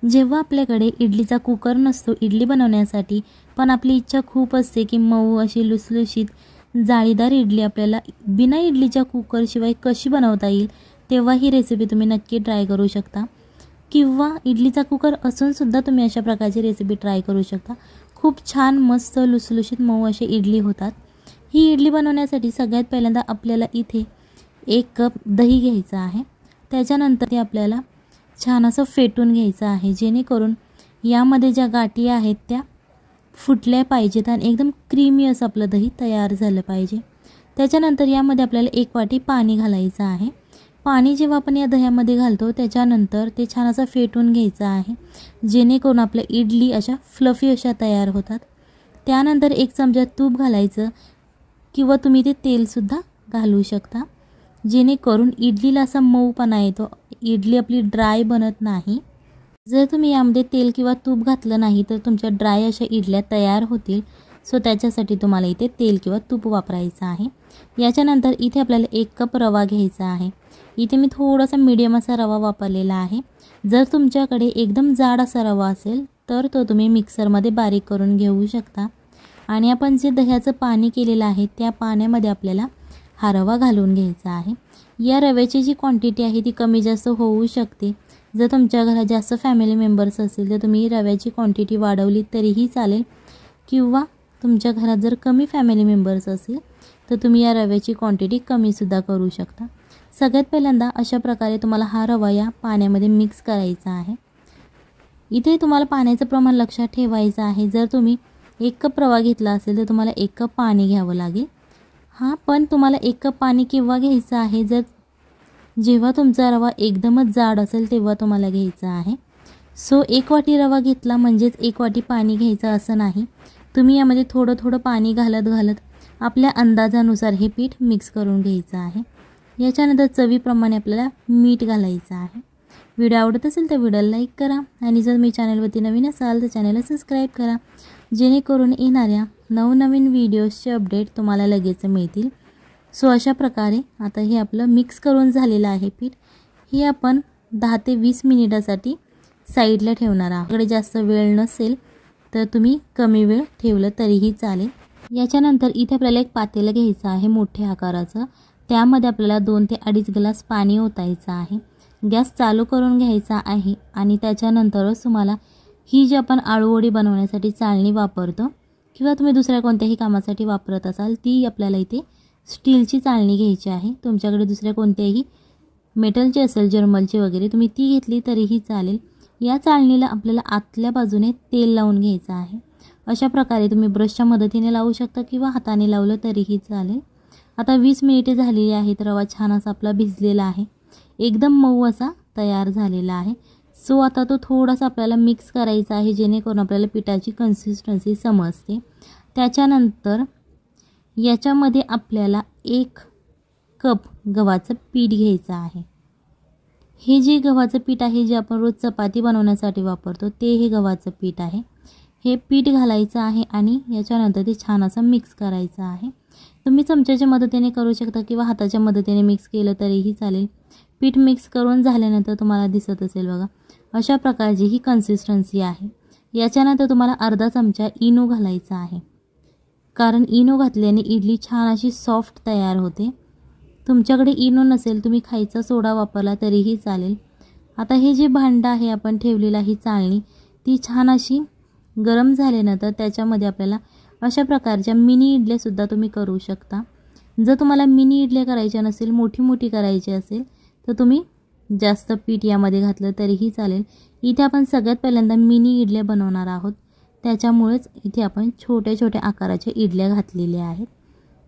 जेव्हा आपल्याकडे इडलीचा कुकर नसतो इडली बनवण्यासाठी, पण आपली इच्छा खूप असते की मऊ अशी लुसलुशीत जाळीदार इडली आपल्याला बिना इडलीच्या कुकरशिवाय कशी बनवता येईल, तेव्हा ही रेसिपी तुम्ही नक्की ट्राय करू शकता। किंवा इडलीचा कुकर असूनसुद्धा तुम्ही अशा प्रकारची रेसिपी ट्राय करू शकता। खूप छान मस्त लुसलुशीत मऊ अशी इडली होतात। ही इडली बनवण्यासाठी सगळ्यात पहिल्यांदा आपल्याला इथे 1 कप दही घ्यायचं आहे। त्याच्यानंतर ते आपल्याला छान असं फेटून घ्यायचं आहे, जेणेकरून यामध्ये ज्या गाठी आहेत त्या फुटल्या पाहिजेत आणि एकदम क्रीमी असं आपलं दही तयार झालं पाहिजे। त्याच्यानंतर यामध्ये आपल्याला 1 वाटी पाणी घालायचं आहे। पाणी जेव्हा आपण या दह्यामध्ये घालतो त्याच्यानंतर ते छान असं फेटून घ्यायचं आहे, जेणेकरून आपल्या इडली अशा फ्लफी अशा तयार होतात। त्यानंतर 1 चमचा तूप घालायचं किंवा तुम्ही ते तेलसुद्धा घालू शकता, जेणेकरून इडलीला असा मऊपणा येतो, इडली आपली ड्राय बनत नाही। जर तुम्ही यामध्ये तेल किंवा तूप घातलं नाही तर तुमच्या ड्राय अशा इडल्या तयार होतील। सो त्याच्यासाठी तुम्हाला इथे तेल किंवा तूप वापरायचं आहे। याच्यानंतर इथे आपल्याला 1 कप रवा घ्यायचा आहे। इथे मी थोडासा मीडियम असा रवा वापरलेला आहे। जर तुमच्याकडे एकदम जाड असा रवा असेल तर तो तुम्ही मिक्सरमध्ये बारीक करून घेऊ शकता। आणि आपण जे दह्याचं पाणी केलेलं आहे त्या पाण्यामध्ये आपल्याला हा रवा घालून घ्यायचा आहे। या रव्याची जी क्वांटिटी आहे ती कमी जास्त होऊ शकते। जर तुमच्या घरात जास्त फॅमिली मेंबर्स असतील तर तुम्ही रव्याची क्वांटिटी वाढवली तरीही चालेल, किंवा तुमच्या घरात जर कमी फॅमिली मेंबर्स असतील तर तुम्ही या रव्याची क्वांटिटी कमीसुद्धा करू शकता। सगळ्यात पहिल्यांदा अशा प्रकारे तुम्हाला हा रवा या पाण्यामध्ये मिक्स करायचा आहे। इथे तुम्हाला पाण्याचं प्रमाण लक्षात ठेवायचं आहे। जर तुम्ही 1 कप रवा घेतला असेल तर तुम्हाला 1 कप पाणी घ्यावं लागेल। पण तुम्हाला 1 कप पाणी केव्हा घ्यायचं आहे, जेव्हा तुमचा रवा एकदमच जाड असेल तेव्हा तुम्हाला घ्यायचा आहे। सो 1 वाटी रवा घेतला म्हणजेच 1 वाटी पाणी घ्यायचं असं नाही। तुम्ही यामध्ये थोडं थोडं पाणी घालत आपल्या अंदाजानुसार हे पीठ मिक्स करून घ्यायचं आहे। याच्यानंतर चवीप्रमाणे आपल्याला मीठ घालायचं आहे। व्हिडिओ आवडत असेल तर व्हिडिओला लाईक करा आणि जर मी चॅनलवरती नवीन असाल तर चॅनलला सबस्क्राईब करा, जेणेकरून येणाऱ्या नवनवीन व्हिडिओजचे अपडेट तुम्हाला लगेच मिळतील। सो अशा प्रकारे आता हे आपलं मिक्स करून झालेलं आहे पीठ। हे आपण 10 ते 20 मिनिटासाठी साईडला ठेवणार आहोत। आपल्याकडे जास्त वेळ नसेल तर तुम्ही कमी वेळ ठेवलं तरीही चालेल। याच्यानंतर इथे आपल्याला एक पातेलं घ्यायचं आहे मोठ्या आकाराचं। त्यामध्ये आपल्याला 2 ते 2.5 ग्लास पाणी ओतायचं आहे। गॅस चालू करून घ्यायचा आहे आणि त्याच्यानंतरच तुम्हाला ही जी आपण आळूवडी बनवण्यासाठी चाळणी वापरतो किंवा तुम्ही दुसऱ्या कोणत्याही कामासाठी वापरत असाल ती आपल्याला इथे स्टीलची चाळणी घ्यायची आहे। तुमच्याकडे दुसऱ्या कोणत्याही मेटलची असेल जर्मलची वगैरे तुम्ही ती घेतली तरीही चालेल। या चाळणीला आपल्याला आतल्या बाजूने तेल लावून घ्यायचं आहे। अशा प्रकारे तुम्ही ब्रशच्या मदतीने लावू शकता किंवा हाताने लावलं तरीही चालेल। आता 20 मिनिटे झालेली आहेत। रवा छान असा आपला भिजलेला आहे, एकदम मऊ असा तयार झालेला आहे। सो आता तो थोडासा आपल्याला मिक्स करायचा आहे, जेणेकरून आपल्याला पिठाची कन्सिस्टन्सी समजते। त्याच्यानंतर याच्यामध्ये आपल्याला 1 कप गव्हाचं पीठ घ्यायचं आहे। हे जे गव्हाचं पीठ आहे जे आपण रोज चपाती बनवण्यासाठी वापरतो ते हे गव्हाचं पीठ आहे। हे पीठ घालायचं आहे आणि याच्यानंतर ते छान असं मिक्स करायचं आहे। तुम्ही चमच्याच्या मदतीने करू शकता किंवा हाताच्या मदतीने मिक्स केलं तरीही चालेल। पीठ मिक्स करून झाल्यानंतर तुम्हाला दिसत असेल बघा, अशा प्रकारची ही कन्सिस्टन्सी आहे। याच्यानंतर तुम्हाला अर्धा चमचा इनो घालायचा आहे, कारण इनो घातल्याने इडली छान अशी सॉफ्ट तयार होते। तुमच्याकडे इनो नसेल तुम्ही खायचा सोडा वापरला तरीही चालेल। आता हे जे भांडं आहे आपण ठेवलेला ही चाळणी ती छान अशी गरम झाल्यानंतर त्याच्यामध्ये आपल्याला अशा प्रकारच्या मिनी इडल्यासुद्धा तुम्ही करू शकता। जर तुम्हाला मिनी इडल्या करायच्या नसेल, मोठी करायची असेल तर तुम्ही जास्त पीठ यामध्ये घातलं तरीही चालेल। इथे आपण सगळ्यात पहिल्यांदा मिनी इडल्या बनवणार आहोत, त्याच्यामुळेच इथे आपण छोट्या आकाराच्या इडल्या घातलेल्या आहेत।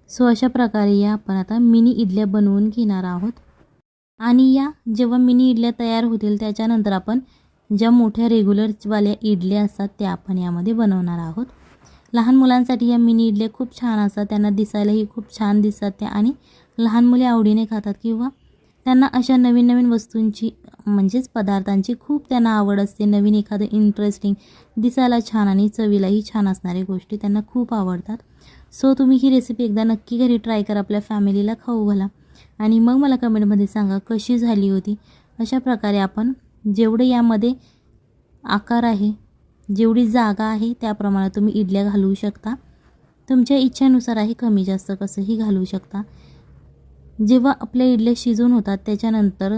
सो अशा प्रकारे या आपण आता मिनी इडल्या बनवून घेणार आहोत। आणि या जेव्हा मिनी इडल्या तयार होतील त्याच्यानंतर आपण ज्या मोठ्या रेग्युलरवाल्या इडल्या असतात त्या आपण यामध्ये बनवणार आहोत। लहान मुलांसाठी या मिनी इडल्या खूप छान असतात, त्यांना दिसायलाही खूप छान दिसतात त्या आणि लहान मुले आवडीने खातात, किंवा त्यांना अशा नवीन वस्तूंची म्हणजेच पदार्थांची खूप त्यांना आवड असते। नवीन एखादं इंटरेस्टिंग दिसायला छान आणि चवीलाही छान असणाऱ्या गोष्टी त्यांना खूप आवडतात। सो तुम्ही ही रेसिपी एकदा नक्की घरी ट्राय करा, आपल्या फॅमिलीला खाऊ घाला आणि मग मला कमेंटमध्ये सांगा कशी झाली होती। अशा प्रकारे आपण जेवढे यामध्ये आकार आहे, जेवढी जागा आहे त्याप्रमाणे तुम्ही इडल्या घालवू शकता. तुमच्या इच्छेनुसार आहे, कमी जास्त कसंही घालवू शकता. जेव्हा आपल्या इडल्या शिजून होतात त्याच्यानंतर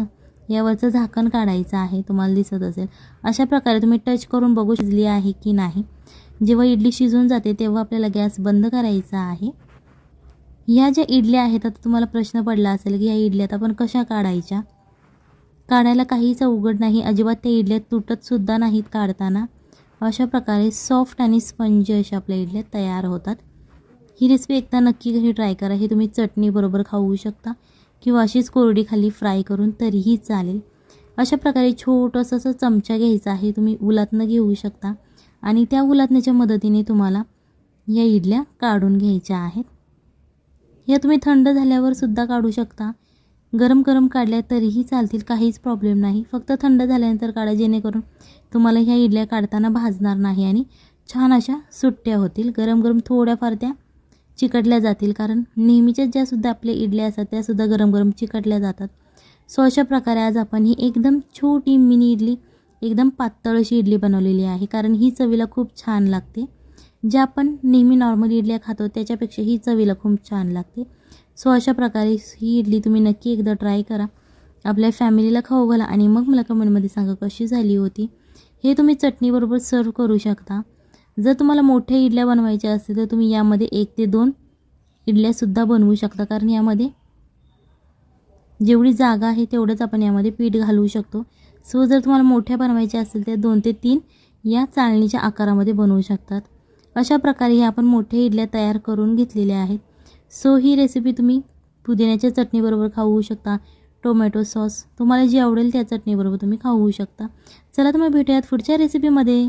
यावरचं झाकण काढायचं आहे. तुम्हाला दिसत असेल अशा प्रकारे तुम्ही टच करून बघू शिजली आहे की नाही. जेव्हा इडली शिजून जाते तेव्हा आपल्याला गॅस बंद करायचा आहे. ह्या ज्या इडल्या आहेत, आता तुम्हाला प्रश्न पडला असेल की ह्या इडल्यात आपण कशा काढायच्या. काढायला काहीच अवघड नाही, अजिबात त्या इडल्या तुटतसुद्धा नाहीत काढताना. अशा प्रकारे सॉफ्ट आणि स्पंज अशा आपल्या इडल्या तयार होतात. ही रेसिपी एकदा नक्की घरी ट्राय करा. हे तुम्ही चटणीबरोबर खाऊ शकता किंवा अशीच कोरडी खाली फ्राय करून तरीही चालेल. अशा प्रकारे छोटंसं असं चमचा घ्यायचा आहे, तुम्ही उलातनं घेऊ शकता आणि त्या उलातण्याच्या मदतीने तुम्हाला या इडल्या काढून घ्यायच्या आहेत. या तुम्ही थंड झाल्यावर सुद्धा काढू शकता, गरम गरम काढल्या तरीही चालतील, काहीच प्रॉब्लेम नाही. फक्त थंड झाल्यानंतर काढा, जेणेकरून तुम्हाला ह्या इडल्या काढताना भाजणार नाही आणि छान अशा सुट्ट्या होतील. गरम गरम थोड्याफार त्या चिकटल्या जातील, कारण नेहमीच्या ज्यासुद्धा आपल्या इडल्या असतात त्यासुद्धा गरम गरम चिकटल्या जातात. सो अशा प्रकारे आज आपण ही एकदम छोटी मिनी इडली, एकदम पातळ अशी इडली बनवलेली आहे, कारण ही चवीला खूप छान लागते. ज्या आपण नेहमी नॉर्मल इडल्या खातो त्याच्यापेक्षा ही चवीला खूप छान लागते. सो अशा प्रकारे ही इडली तुम्ही नक्की एकदा ट्राय करा, आपल्या फॅमिलीला खाऊ घाला आणि मग मला कमेंटमध्ये सांगा कशी झाली होती. हे तुम्ही चटणीबरोबर सर्व करू शकता. जर तुम्हाला मोठ्या इडल्या बनवायच्या असतील तर तुम्ही यामध्ये 1 ते 2 इडल्यासुद्धा बनवू शकता, कारण यामध्ये जेवढी जागा आहे तेवढंच आपण यामध्ये पीठ घालवू शकतो. सो जर तुम्हाला मोठ्या बनवायच्या असतील तर 2 ते 3 या चाळणीच्या आकारामध्ये बनवू शकतात. अशा प्रकारे हे आपण मोठ्या इडल्या तयार करून घेतलेल्या आहेत. सो ही रेसिपी तुम्ही पुदिन्याच्या चटणीबरोबर खाऊ शकता, टोमॅटो सॉस, तुम्हाला जी आवडेल त्या चटणीबरोबर तुम्ही खाऊ शकता. चला तर मग भेटूयात पुढच्या रेसिपीमध्ये.